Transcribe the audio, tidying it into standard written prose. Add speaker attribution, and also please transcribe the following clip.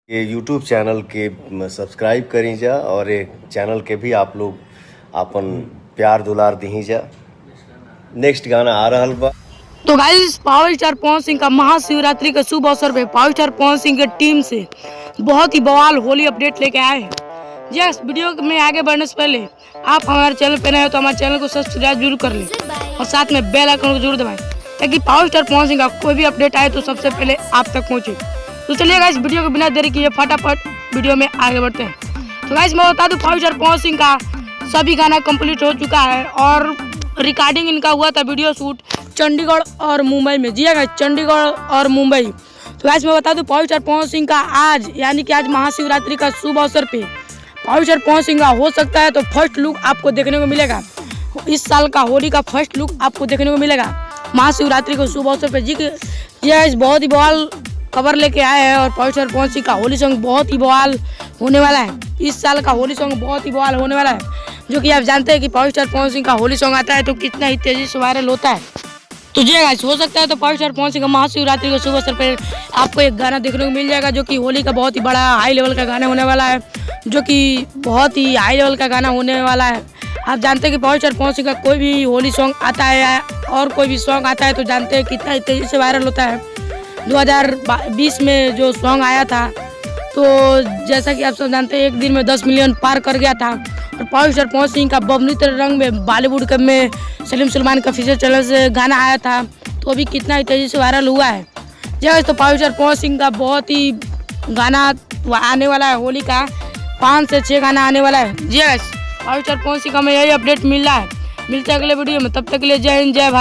Speaker 1: ये YouTube channel के subscribe करी जा और ये चैनल के भी आप लोग अपन प्यार दुलार दी जा। नेक्स्ट गाना आ रहा बा।
Speaker 2: तो guys power star Pawan Singh का महाशिवरात्रि के शुभ अवसर पे पावर स्टार पवन सिंह की टीम से बहुत ही बवाल होली अपडेट लेके आए हैं। यस, वीडियो में आगे बढ़ने से पहले आप हमारे चैनल पे नए हो तो हमारे चैनल को सब्सक्राइब जरूर कर लें और साथ में बेल आइकन को जरूर दबाएं ताकि पावर स्टार पवन सिंह का कोई भी अपडेट आए तो सबसे पहले आप तक पहुंचे। तो चलिए गाइस, वीडियो को बिना देरी किए फटाफट वीडियो में आगे बढ़ते हैं। तो गाइस मैं बता दूं, पावर स्टार पवन सिंह का सभी गाना कंप्लीट हो चुका है और रिकॉर्डिंग इनका हुआ था वीडियो शूट चंडीगढ़ और मुंबई में। जी हाँ, चंडीगढ़ और मुंबई। तो गाइस मैं बता दूं, पावर स्टार पवन सिंह का आज यानी कि आज महाशिवरात्रि का शुभ अवसर पे पावर स्टार पवन सिंह का हो सकता है तो फर्स्ट लुक आपको देखने को मिलेगा। इस साल का होली का फर्स्ट लुक आपको देखने को मिलेगा महाशिवरात्रि के शुभ अवसर पे। जी यह बहुत ही बवाल खबर लेके आए हैं और पावर स्टार पवन सिंह का होली सॉन्ग बहुत ही बवाल होने वाला है। इस साल का होली सॉन्ग बहुत ही बवाल होने वाला है, जो कि आप जानते हैं कि पावर स्टार पवन सिंह का होली सॉन्ग आता है तो कितना ही तेजी से वायरल होता है। तो जी गाइस, हो सकता है तो पावर स्टार पवन सिंह का महाशिवरात्रि के शुभ अवसर पर आपको एक गाना देखने को मिल जाएगा, जो कि होली का बहुत ही बड़ा हाई लेवल का गाना होने वाला है, जो कि बहुत ही हाई लेवल का गाना होने वाला है। आप जानते हैं कि पावर स्टार पवन सिंह का कोई भी होली सॉन्ग आता है और कोई भी सॉन्ग आता है तो जानते हैं कितना ही तेजी से वायरल होता है। 2020 में जो सॉन्ग आया था तो जैसा कि आप सब जानते हैं 1 दिन में 10 मिलियन पार कर गया था। और पावर स्टार पवन सिंह का बबनी तेरे रंग में बॉलीवुड में सलीम सलमान का ऑफिशियल चैनल से गाना आया था तो अभी कितना ही तेजी से वायरल हुआ है। जी तो पावर स्टार पवन सिंह का बहुत ही गाना आने वाला है, होली का 5 से 6 गाना आने वाला है। जी पावर स्टार पवन सिंह का हमें यही अपडेट मिल रहा है। मिलते हैं अगले वीडियो में, तब तक के लिए जय हिंद जय भारत।